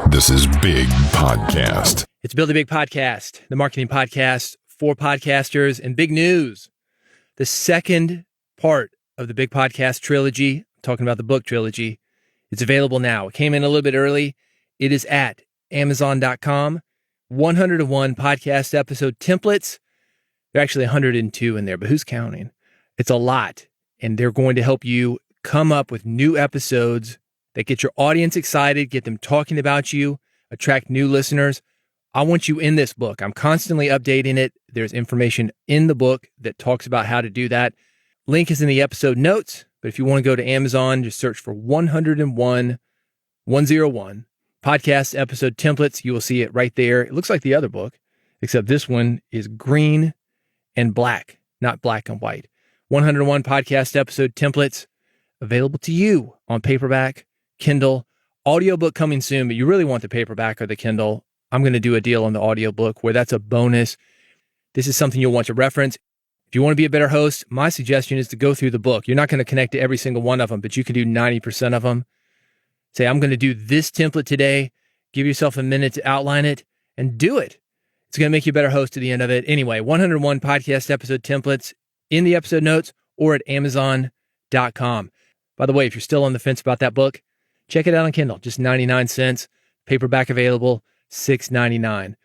This is Big Podcast. It's Build a Big Podcast, the marketing podcast for podcasters, and big news. The second part of the Big Podcast trilogy, I'm talking about the book trilogy, it's available now. It came in a little bit early. It is at Amazon.com. 101 podcast episode templates. There are actually 102 in there, but who's counting? It's a lot. And they're going to help you come up with new episodes that get your audience excited, get them talking about you, attract new listeners. I want you in this book. I'm constantly updating it. There's information in the book that talks about how to do that. Link is in the episode notes, but if you want to go to Amazon, just search for 101 podcast episode templates. You will see it right there. It looks like the other book, except this one is green and black, not black and white. 101 podcast episode templates available to you on paperback, Kindle, audiobook coming soon, but you really want the paperback or the Kindle. I'm going to do a deal on the audiobook where that's a bonus. This is something you'll want to reference. If you want to be a better host, my suggestion is to go through the book. You're not going to connect to every single one of them, but you can do 90% of them. Say, I'm going to do this template today. Give yourself a minute to outline it and do it. It's going to make you a better host at the end of it. Anyway, 101 podcast episode templates in the episode notes or at Amazon.com. By the way, if you're still on the fence about that book, check it out on Kindle, just 99 cents. Paperback available, $6.99.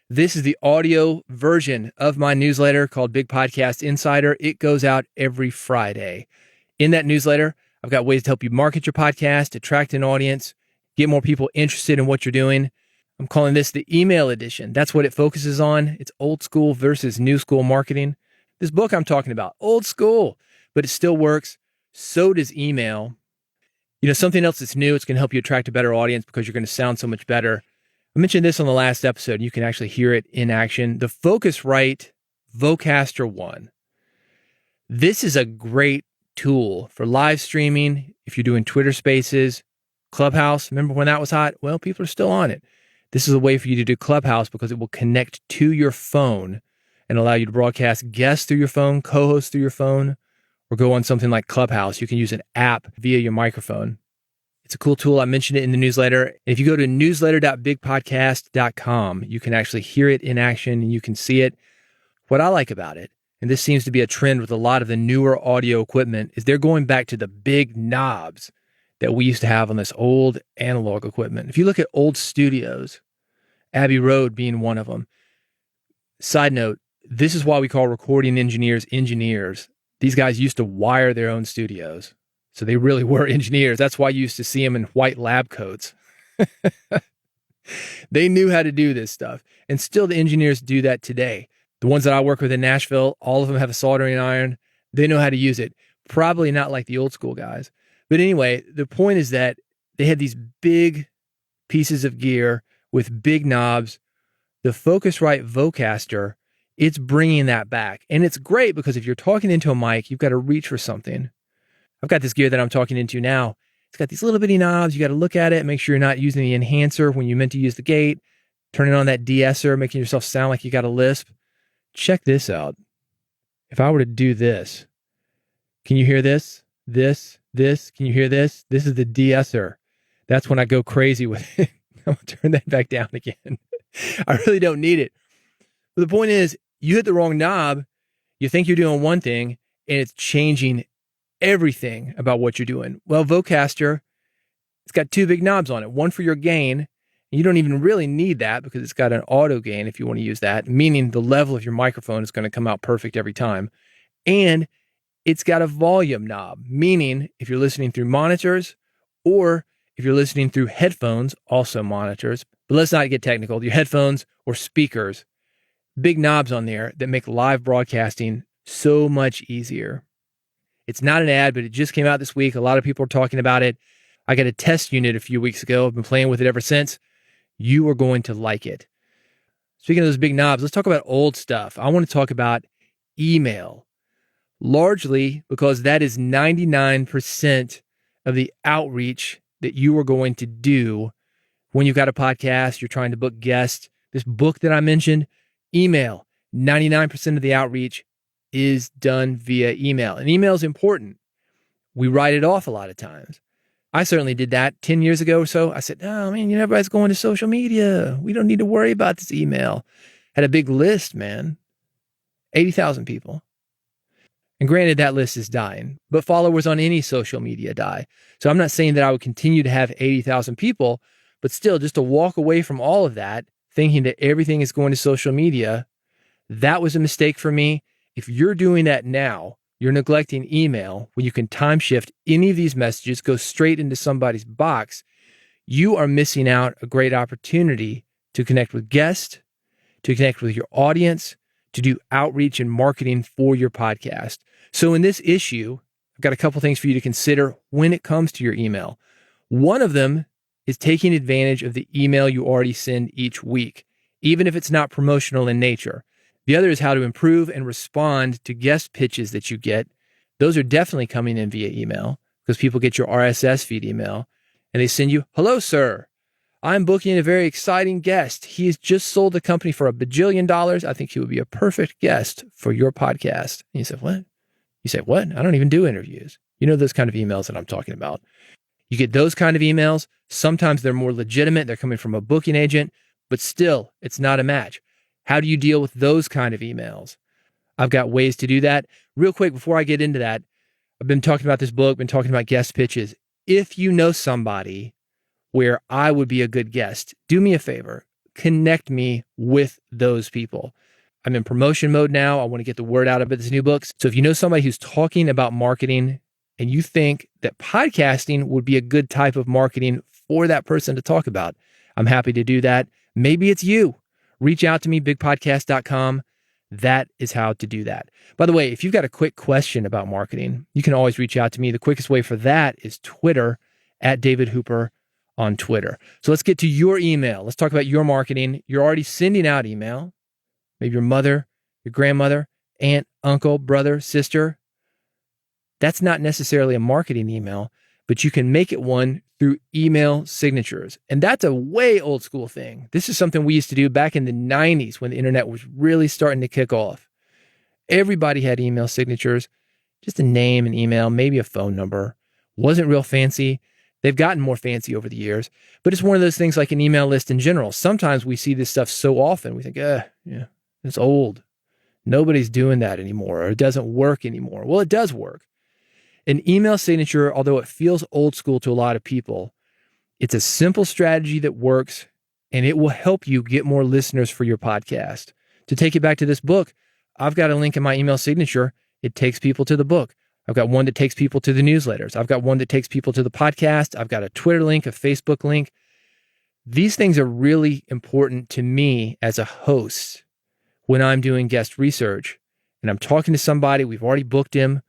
This is the audio version of my newsletter called Big Podcast Insider. It goes out every Friday. In that newsletter, I've got ways to help you market your podcast, attract an audience, get more people interested in what you're doing. I'm calling this the email edition. That's what it focuses on. It's old school versus new school marketing. This book I'm talking about, old school, but it still works. So does email. You know, something else that's new, it's going to help you attract a better audience because you're going to sound so much better. I mentioned this on the last episode. You can actually hear it in action. The Focusrite Vocaster 1. This is a great tool for live streaming. If you're doing Twitter Spaces, Clubhouse, remember when that was hot? Well, people are still on it. This is a way for you to do Clubhouse because it will connect to your phone and allow you to broadcast guests through your phone, co-hosts through your phone, or go on something like Clubhouse. You can use an app via your microphone. It's a cool tool. I mentioned it in the newsletter. If you go to newsletter.bigpodcast.com, you can actually hear it in action and you can see it. What I like about it, and this seems to be a trend with a lot of the newer audio equipment, is they're going back to the big knobs that we used to have on this old analog equipment. If you look at old studios, Abbey Road being one of them. Side note, this is why we call recording engineers engineers. These guys used to wire their own studios. So they really were engineers. That's why you used to see them in white lab coats. They knew how to do this stuff. And still the engineers do that today. The ones that I work with in Nashville, all of them have a soldering iron. They know how to use it. Probably not like the old school guys. But anyway, the point is that they had these big pieces of gear with big knobs. The Focusrite Vocaster, it's bringing that back. And it's great because if you're talking into a mic, you've got to reach for something. I've got this gear that I'm talking into now. It's got these little bitty knobs. You got to look at it, make sure you're not using the enhancer when you meant to use the gate, turning on that de-esser, making yourself sound like you got a lisp. Check this out. If I were to do this, can you hear this? This? Can you hear this? This is the de-esser. That's when I go crazy with it. I'll turn that back down again. I really don't need it. But the point is, you hit the wrong knob, you think you're doing one thing, and it's changing everything about what you're doing. Well, Vocaster, it's got two big knobs on it. One for your gain. And you don't even really need that because it's got an auto gain if you want to use that, meaning the level of your microphone is going to come out perfect every time. And it's got a volume knob, meaning if you're listening through monitors or if you're listening through headphones, also monitors, but let's not get technical, your headphones or speakers, big knobs on there that make live broadcasting so much easier. It's not an ad, but it just came out this week. A lot of people are talking about it. I got a test unit a few weeks ago. I've been playing with it ever since. You are going to like it. Speaking of those big knobs, let's talk about old stuff. I want to talk about email, largely because that is 99% of the outreach that you are going to do when you've got a podcast, you're trying to book guests. This book that I mentioned, email, 99% of the outreach is done via email. And email is important. We write it off a lot of times. I certainly did that 10 years ago or so. I said, oh man, everybody's going to social media. We don't need to worry about this email. Had a big list, man. 80,000 people. And granted, that list is dying, but followers on any social media die. So I'm not saying that I would continue to have 80,000 people, but still just to walk away from all of that, thinking that everything is going to social media, that was a mistake for me. If you're doing that now, you're neglecting email when you can time shift any of these messages, go straight into somebody's box. You are missing out a great opportunity to connect with guests, to connect with your audience, to do outreach and marketing for your podcast. So in this issue, I've got a couple things for you to consider when it comes to your email. One of them is taking advantage of the email you already send each week, even if it's not promotional in nature. The other is how to improve and respond to guest pitches that you get. Those are definitely coming in via email because people get your RSS feed email and they send you, hello, sir. I'm booking a very exciting guest. He has just sold the company for $1 bajillion. I think he would be a perfect guest for your podcast. And you say, what? You say, what? I don't even do interviews. Those kind of emails that I'm talking about. You get those kind of emails. Sometimes they're more legitimate. They're coming from a booking agent, but still, it's not a match. How do you deal with those kind of emails? I've got ways to do that. Real quick, before I get into that, I've been talking about this book, been talking about guest pitches. If you know somebody where I would be a good guest, do me a favor, connect me with those people. I'm in promotion mode now. I want to get the word out about this new book. So if you know somebody who's talking about marketing and you think that podcasting would be a good type of marketing for that person to talk about, I'm happy to do that. Maybe it's you. Reach out to me, bigpodcast.com. That is how to do that. By the way, if you've got a quick question about marketing, you can always reach out to me. The quickest way for that is Twitter, @DavidHooper on Twitter. So let's get to your email. Let's talk about your marketing. You're already sending out email. Maybe your mother, your grandmother, aunt, uncle, brother, sister. That's not necessarily a marketing email, but you can make it one through email signatures. And that's a way old school thing. This is something we used to do back in the 90s when the internet was really starting to kick off. Everybody had email signatures, just a name, an email, maybe a phone number. Wasn't real fancy. They've gotten more fancy over the years, but it's one of those things like an email list in general. Sometimes we see this stuff so often, we think, yeah, it's old. Nobody's doing that anymore, or it doesn't work anymore. Well, it does work. An email signature, although it feels old school to a lot of people, it's a simple strategy that works, and it will help you get more listeners for your podcast. To take it back to this book, I've got a link in my email signature. It takes people to the book. I've got one that takes people to the newsletters. I've got one that takes people to the podcast. I've got a Twitter link, a Facebook link. These things are really important to me as a host when I'm doing guest research and I'm talking to somebody. We've already booked him,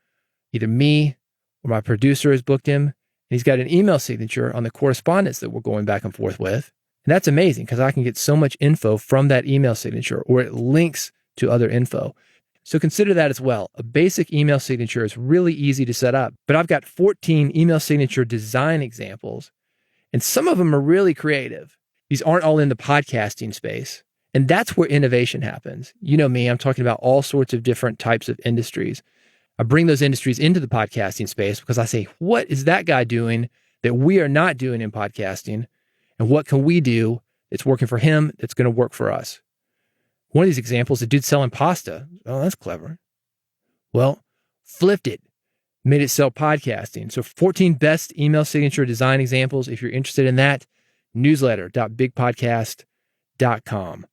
either me or my producer has booked him, and he's got an email signature on the correspondence that we're going back and forth with. And that's amazing because I can get so much info from that email signature, or it links to other info. So consider that as well. A basic email signature is really easy to set up, but I've got 14 email signature design examples, and some of them are really creative. These aren't all in the podcasting space, and that's where innovation happens. You know me, I'm talking about all sorts of different types of industries. I bring those industries into the podcasting space because I say, what is that guy doing that we are not doing in podcasting? And what can we do that's working for him that's going to work for us? One of these examples, the dude selling pasta. Oh, that's clever. Well, flipped it, made it sell podcasting. So 14 best email signature design examples. If you're interested in that, newsletter.bigpodcast.com.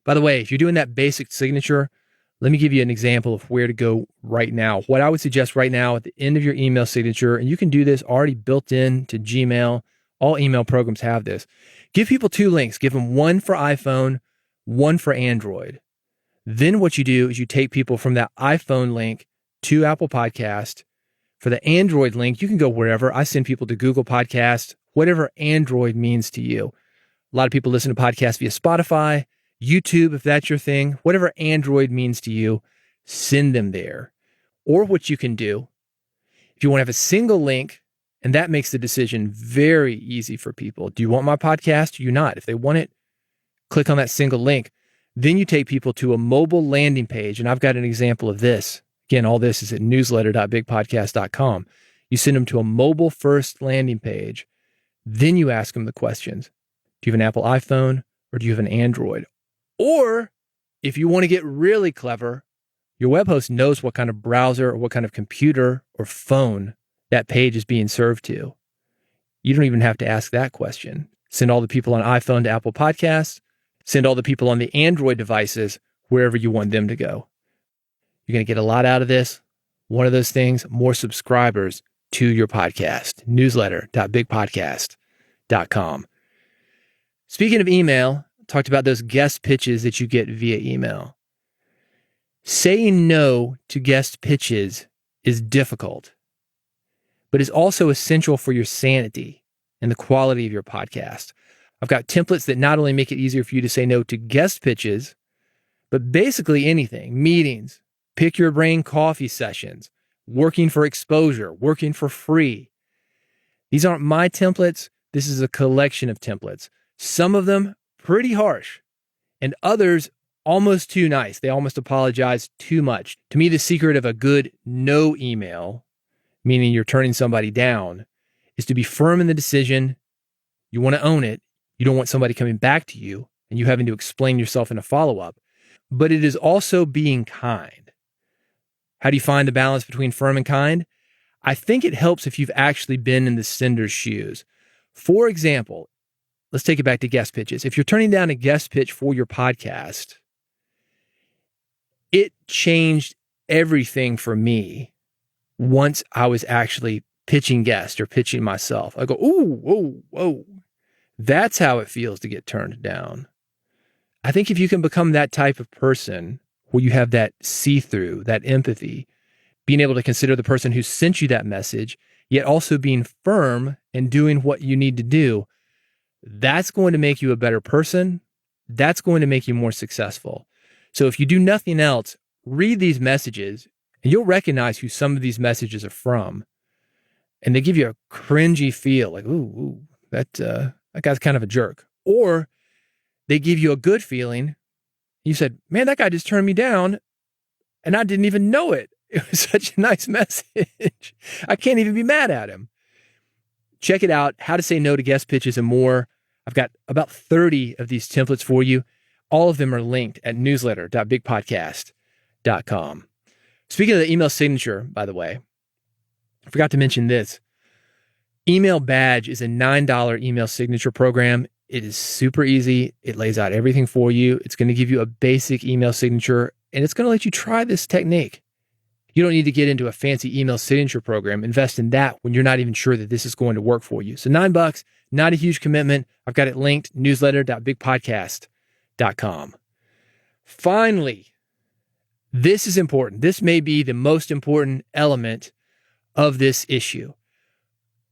By the way, if you're doing that basic signature, let me give you an example of where to go right now. What I would suggest right now at the end of your email signature, and you can do this already built into Gmail. All email programs have this. Give people 2 links. Give them one for iPhone, one for Android. Then what you do is you take people from that iPhone link to Apple Podcast. For the Android link, you can go wherever. I send people to Google Podcast, whatever Android means to you. A lot of people listen to podcasts via Spotify, YouTube, if that's your thing, whatever Android means to you, send them there. Or what you can do, if you want to have a single link, and that makes the decision very easy for people. Do you want my podcast? Do you not? If they want it, click on that single link. Then you take people to a mobile landing page, and I've got an example of this. Again, all this is at newsletter.bigpodcast.com. You send them to a mobile first landing page. Then you ask them the questions. Do you have an Apple iPhone or do you have an Android? Or if you want to get really clever, your web host knows what kind of browser or what kind of computer or phone that page is being served to. You don't even have to ask that question. Send all the people on iPhone to Apple Podcasts. Send all the people on the Android devices wherever you want them to go. You're going to get a lot out of this. One of those things, more subscribers to your podcast. Newsletter.bigpodcast.com. Speaking of email, talked about those guest pitches that you get via email. Saying no to guest pitches is difficult, but is also essential for your sanity and the quality of your podcast. I've got templates that not only make it easier for you to say no to guest pitches, but basically anything, meetings, pick your brain coffee sessions, working for exposure, working for free. These aren't my templates. This is a collection of templates. Some of them pretty harsh and others almost too nice. They almost apologize too much. To me, the secret of a good no email, meaning you're turning somebody down, is to be firm in the decision. You want to own it. You don't want somebody coming back to you and you having to explain yourself in a follow-up. But it is also being kind. How do you find the balance between firm and kind? I think it helps if you've actually been in the sender's shoes. For example, let's take it back to guest pitches. If you're turning down a guest pitch for your podcast, it changed everything for me once I was actually pitching guests or pitching myself. I go, ooh, whoa, whoa. That's how it feels to get turned down. I think if you can become that type of person where you have that see-through, that empathy, being able to consider the person who sent you that message, yet also being firm and doing what you need to do, that's going to make you a better person. That's going to make you more successful. So if you do nothing else, read these messages and you'll recognize who some of these messages are from. And they give you a cringy feel like, ooh, that guy's kind of a jerk. Or they give you a good feeling. You said, man, that guy just turned me down and I didn't even know it. It was such a nice message. I can't even be mad at him. Check it out. How to say no to guest pitches and more. I've got about 30 of these templates for you. All of them are linked at newsletter.bigpodcast.com. Speaking of the email signature, by the way, I forgot to mention this. Email Badge is a $9 email signature program. It is super easy. It lays out everything for you. It's going to give you a basic email signature, and it's going to let you try this technique. You don't need to get into a fancy email signature program. Invest in that when you're not even sure that this is going to work for you. So $9, not a huge commitment. I've got it linked, newsletter.bigpodcast.com. Finally, this is important. This may be the most important element of this issue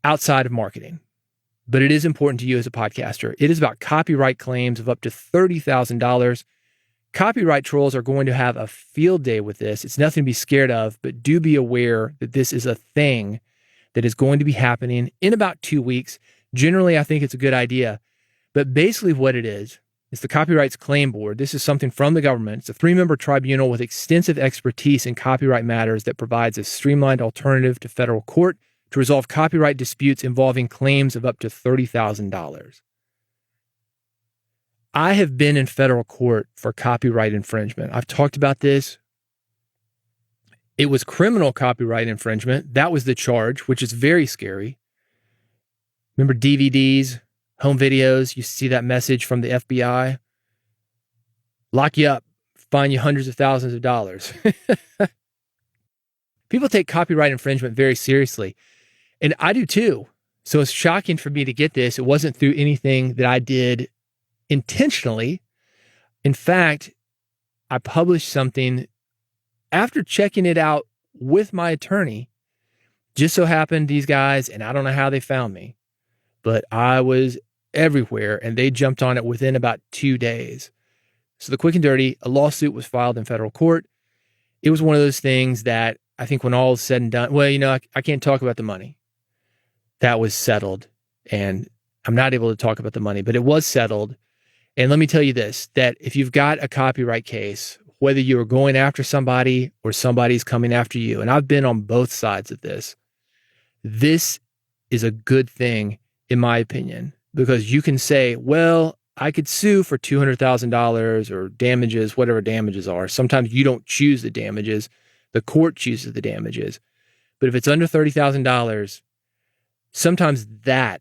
outside of marketing, but it is important to you as a podcaster. It is about copyright claims of up to $30,000. Copyright trolls are going to have a field day with this. It's nothing to be scared of, but do be aware that this is a thing that is going to be happening in about 2 weeks. Generally, I think it's a good idea, but basically what it is the Copyrights Claim Board. This is something from the government. It's a 3-member tribunal with extensive expertise in copyright matters that provides a streamlined alternative to federal court to resolve copyright disputes involving claims of up to $30,000. I have been in federal court for copyright infringement. I've talked about this. It was criminal copyright infringement. That was the charge, which is very scary. Remember DVDs, home videos? You see that message from the FBI? Lock you up, fine you hundreds of thousands of dollars. People take copyright infringement very seriously, and I do too. So it's shocking for me to get this. It wasn't through anything that I did intentionally. In fact, I published something after checking it out with my attorney. Just so happened these guys, and I don't know how they found me, but I was everywhere and they jumped on it within about 2 days. So the quick and dirty, a lawsuit was filed in federal court. It was one of those things that I think when all is said and done, well, I can't talk about the money. That was settled, and I'm not able to talk about the money, but it was settled. And let me tell you this, that if you've got a copyright case, whether you are going after somebody or somebody's coming after you, and I've been on both sides of this This is a good thing, in my opinion, because you can say, well, I could sue for $200,000 or damages, whatever damages are. Sometimes you don't choose the damages. The court chooses the damages. But if it's under $30,000, sometimes that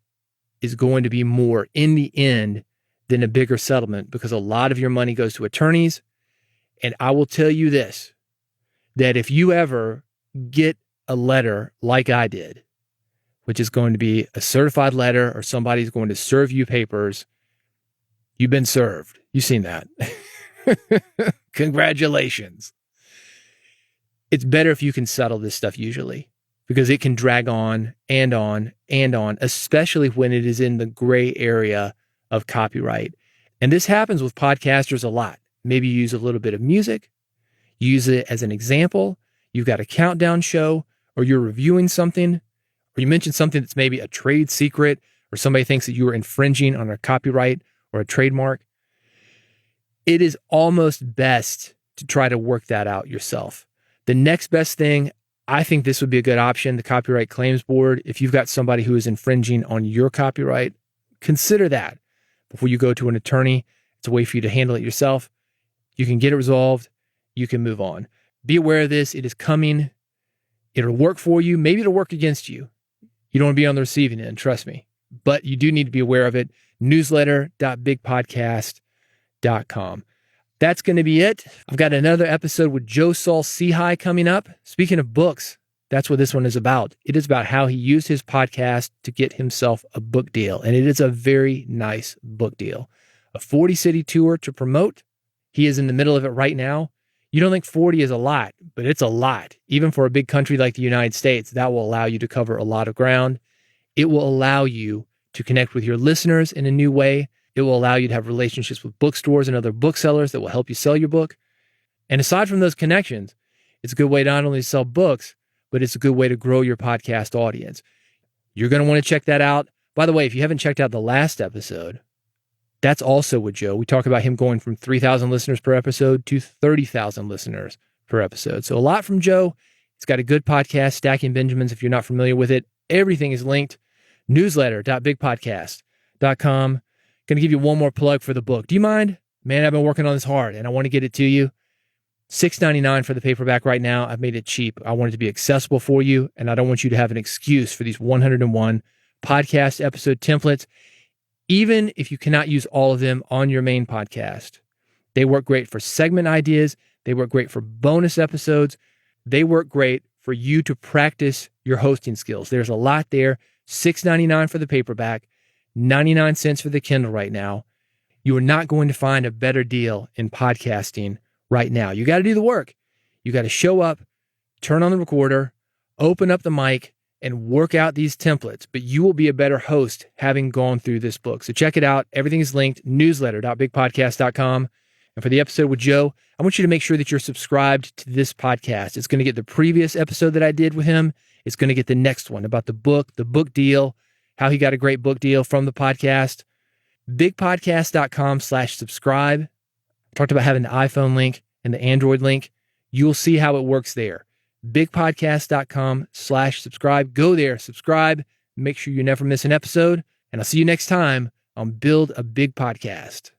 is going to be more in the end than a bigger settlement, because a lot of your money goes to attorneys. And I will tell you this, that if you ever get a letter like I did, which is going to be a certified letter or somebody's going to serve you papers, you've been served. You've seen that. Congratulations. It's better if you can settle this stuff usually, because it can drag on and on and on, especially when it is in the gray area of copyright. And this happens with podcasters a lot. Maybe you use a little bit of music, you use it as an example, you've got a countdown show, or you're reviewing something, or you mention something that's maybe a trade secret, or somebody thinks that you are infringing on a copyright or a trademark. It is almost best to try to work that out yourself. The next best thing, I think this would be a good option, the Copyright Claims Board. If you've got somebody who is infringing on your copyright, consider that before you go to an attorney. It's a way for you to handle it yourself. You can get it resolved. You can move on. Be aware of this. It is coming. It'll work for you. Maybe it'll work against you. You don't want to be on the receiving end, trust me. But you do need to be aware of it. Newsletter.bigpodcast.com. That's going to be it. I've got another episode with Joe Saul Sehy coming up. Speaking of books, that's what this one is about. It is about how he used his podcast to get himself a book deal. And it is a very nice book deal. A 40-city tour to promote. He is in the middle of it right now. You don't think 40 is a lot, but it's a lot. Even for a big country like the United States, that will allow you to cover a lot of ground. It will allow you to connect with your listeners in a new way. It will allow you to have relationships with bookstores and other booksellers that will help you sell your book. And aside from those connections, it's a good way not only to sell books, but it's a good way to grow your podcast audience. You're going to want to check that out. By the way, if you haven't checked out the last episode, that's also with Joe. We talk about him going from 3,000 listeners per episode to 30,000 listeners per episode. So a lot from Joe. He's got a good podcast, Stacking Benjamins, if you're not familiar with it. Everything is linked. Newsletter.bigpodcast.com. Going to give you one more plug for the book. Do you mind? Man, I've been working on this hard and I want to get it to you. $6.99 for the paperback right now. I've made it cheap. I want it to be accessible for you, and I don't want you to have an excuse for these 101 podcast episode templates, even if you cannot use all of them on your main podcast. They work great for segment ideas. They work great for bonus episodes. They work great for you to practice your hosting skills. There's a lot there. $6.99 for the paperback, 99 cents for the Kindle right now. You are not going to find a better deal in podcasting right now. You got to do the work. You got to show up, turn on the recorder, open up the mic, and work out these templates. But you will be a better host having gone through this book. So check it out. Everything is linked. Newsletter.bigpodcast.com. And for the episode with Joe, I want you to make sure that you're subscribed to this podcast. It's going to get the previous episode that I did with him. It's going to get the next one about the book deal, how he got a great book deal from the podcast. Bigpodcast.com/subscribe. I talked about having the iPhone link and the Android link. You'll see how it works there. Bigpodcast.com/subscribe. Go there, subscribe, make sure you never miss an episode. And I'll see you next time on Build a Big Podcast.